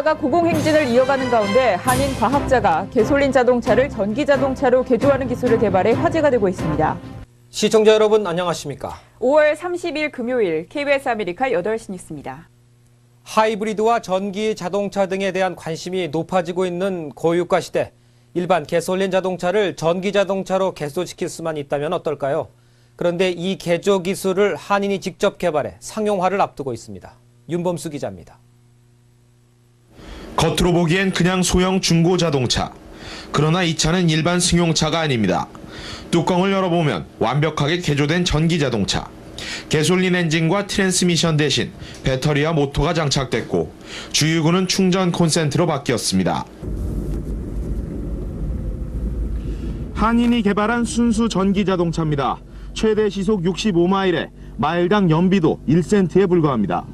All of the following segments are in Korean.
우리나라가 고공행진을 이어가는 가운데 한인 과학자가 개솔린 자동차를 전기 자동차로 개조하는 기술을 개발해 화제가 되고 있습니다. 시청자 여러분 안녕하십니까? 5월 30일 금요일 KBS 아메리카 8시 뉴스입니다. 하이브리드와 전기 자동차 등에 대한 관심이 높아지고 있는 고유가 시대. 일반 개솔린 자동차를 전기 자동차로 개조시킬 수만 있다면 어떨까요? 그런데 이 개조 기술을 한인이 직접 개발해 상용화를 앞두고 있습니다. 윤범수 기자입니다. 겉으로 보기엔 그냥 소형 중고 자동차. 그러나 이 차는 일반 승용차가 아닙니다. 뚜껑을 열어보면 완벽하게 개조된 전기 자동차. 개솔린 엔진과 트랜스미션 대신 배터리와 모터가 장착됐고 주유구는 충전 콘센트로 바뀌었습니다. 한인이 개발한 순수 전기 자동차입니다. 최대 시속 65마일에 마일당 연비도 1센트에 불과합니다.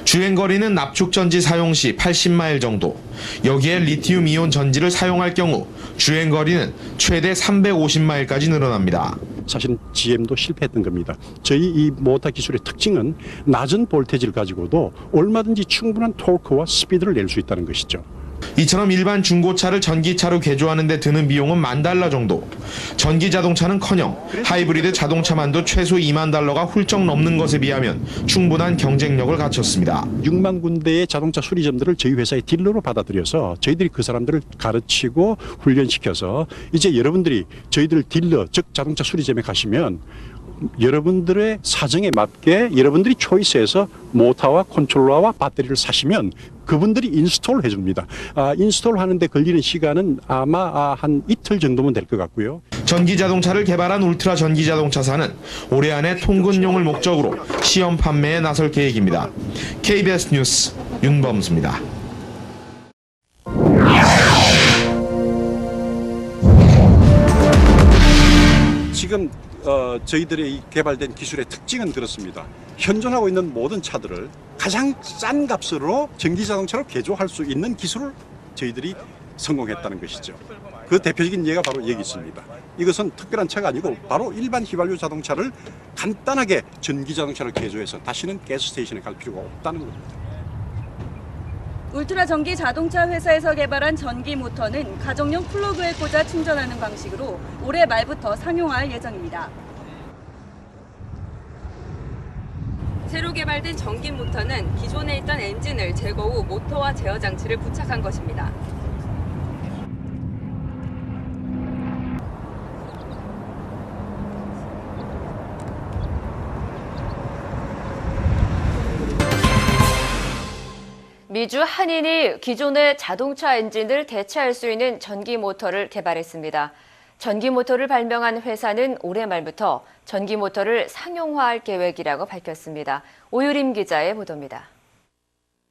주행거리는 납축전지 사용 시 80마일 정도. 여기에 리튬 이온 전지를 사용할 경우 주행거리는 최대 350마일까지 늘어납니다. 사실은 GM도 실패했던 겁니다. 저희 이 모터 기술의 특징은 낮은 볼테지를 가지고도 얼마든지 충분한 토크와 스피드를 낼 수 있다는 것이죠. 이처럼 일반 중고차를 전기차로 개조하는 데 드는 비용은 $10,000 정도. 전기 자동차는커녕 하이브리드 자동차만도 최소 $20,000가 훌쩍 넘는 것에 비하면 충분한 경쟁력을 갖췄습니다. 6만 군데의 자동차 수리점들을 저희 회사의 딜러로 받아들여서 저희들이 그 사람들을 가르치고 훈련시켜서 이제 여러분들이 저희들 딜러, 즉 자동차 수리점에 가시면 여러분들의 사정에 맞게 여러분들이 초이스해서 모터와 컨트롤러와 배터리를 사시면 그분들이 인스톨 해줍니다. 인스톨 하는데 걸리는 시간은 아마 한 이틀 정도면 될 것 같고요. 전기 자동차를 개발한 울트라 전기 자동차사는 올해 안에 통근용을 목적으로 시험 판매에 나설 계획입니다. KBS 뉴스 윤범수입니다. 지금 저희들의 개발된 기술의 특징은 그렇습니다. 현존하고 있는 모든 차들을 가장 싼 값으로 전기자동차로 개조할 수 있는 기술을 저희들이 성공했다는 것이죠. 그 대표적인 예가 바로 여기 있습니다. 이것은 특별한 차가 아니고 바로 일반 휘발유 자동차를 간단하게 전기자동차로 개조해서 다시는 가스스테이션에 갈 필요가 없다는 겁니다. 울트라 전기 자동차 회사에서 개발한 전기 모터는 가정용 플러그에 꽂아 충전하는 방식으로 올해 말부터 상용화할 예정입니다. 새로 개발된 전기 모터는 기존에 있던 엔진을 제거 후 모터와 제어 장치를 부착한 것입니다. 미주 한인이 기존의 자동차 엔진을 대체할 수 있는 전기 모터를 개발했습니다. 전기 모터를 발명한 회사는 올해 말부터 전기 모터를 상용화할 계획이라고 밝혔습니다. 오유림 기자의 보도입니다.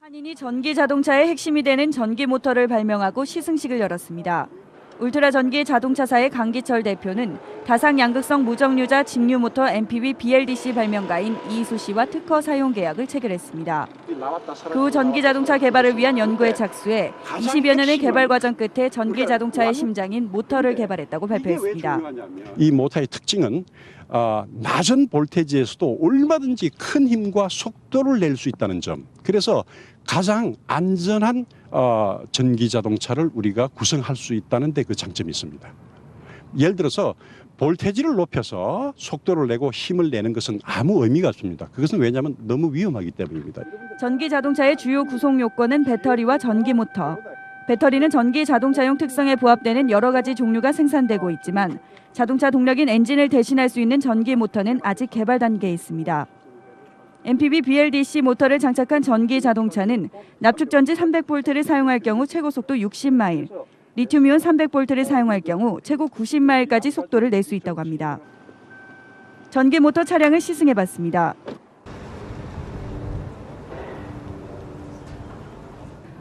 한인이 전기 자동차의 핵심이 되는 전기 모터를 발명하고 시승식을 열었습니다. 울트라 전기 자동차사의 강기철 대표는 다상 양극성 무정류자 직류 모터 MPV BLDC 발명가인 이희수 씨와 특허 사용 계약을 체결했습니다. 그 후 전기 자동차 개발을 위한 연구에 착수해 20여 년의 개발 과정 끝에 전기 자동차의 심장인 모터를 개발했다고 발표했습니다. 이 모터의 특징은 낮은 볼테지에서도 얼마든지 큰 힘과 속도를 낼 수 있다는 점. 그래서 가장 안전한 전기 자동차를 우리가 구성할 수 있다는 데 그 장점이 있습니다. 예를 들어서 볼테지를 높여서 속도를 내고 힘을 내는 것은 아무 의미가 없습니다. 그것은 왜냐하면 너무 위험하기 때문입니다. 전기 자동차의 주요 구성 요건은 배터리와 전기 모터. 배터리는 전기 자동차용 특성에 부합되는 여러 가지 종류가 생산되고 있지만 자동차 동력인 엔진을 대신할 수 있는 전기 모터는 아직 개발 단계에 있습니다. MPV BLDC 모터를 장착한 전기 자동차는 납축전지 300V를 사용할 경우 최고 속도 60마일, 리튬이온 300V를 사용할 경우 최고 90마일까지 속도를 낼 수 있다고 합니다. 전기 모터 차량을 시승해봤습니다.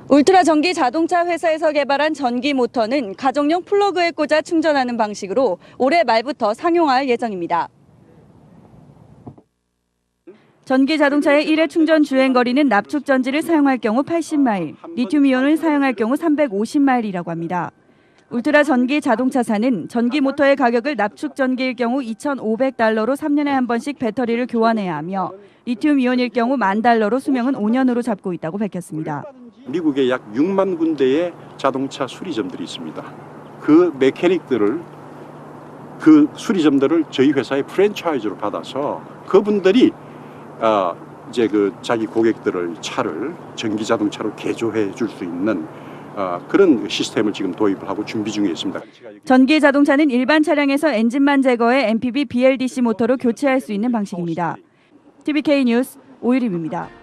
울트라 전기 자동차 회사에서 개발한 전기 모터는 가정용 플러그에 꽂아 충전하는 방식으로 올해 말부터 상용화할 예정입니다. 전기 자동차의 1회 충전 주행 거리는 납축 전지를 사용할 경우 80마일, 리튬 이온을 사용할 경우 350마일이라고 합니다. 울트라 전기 자동차사는 전기 모터의 가격을 납축 전기일 경우 $2,500로 3년에 한 번씩 배터리를 교환해야 하며 리튬 이온일 경우 $10,000로 수명은 5년으로 잡고 있다고 밝혔습니다. 미국에 약 6만 군데의 자동차 수리점들이 있습니다. 그 메케닉들을 그 수리점들을 저희 회사의 프랜차이즈로 받아서 그분들이 이제 그 자기 고객들을 차를 전기 자동차로 개조해 줄 수 있는 그런 시스템을 지금 도입을 하고 준비 중에 있습니다. 전기 자동차는 일반 차량에서 엔진만 제거해 MPV BLDC 모터로 교체할 수 있는 방식입니다. TVK 뉴스 오유림입니다.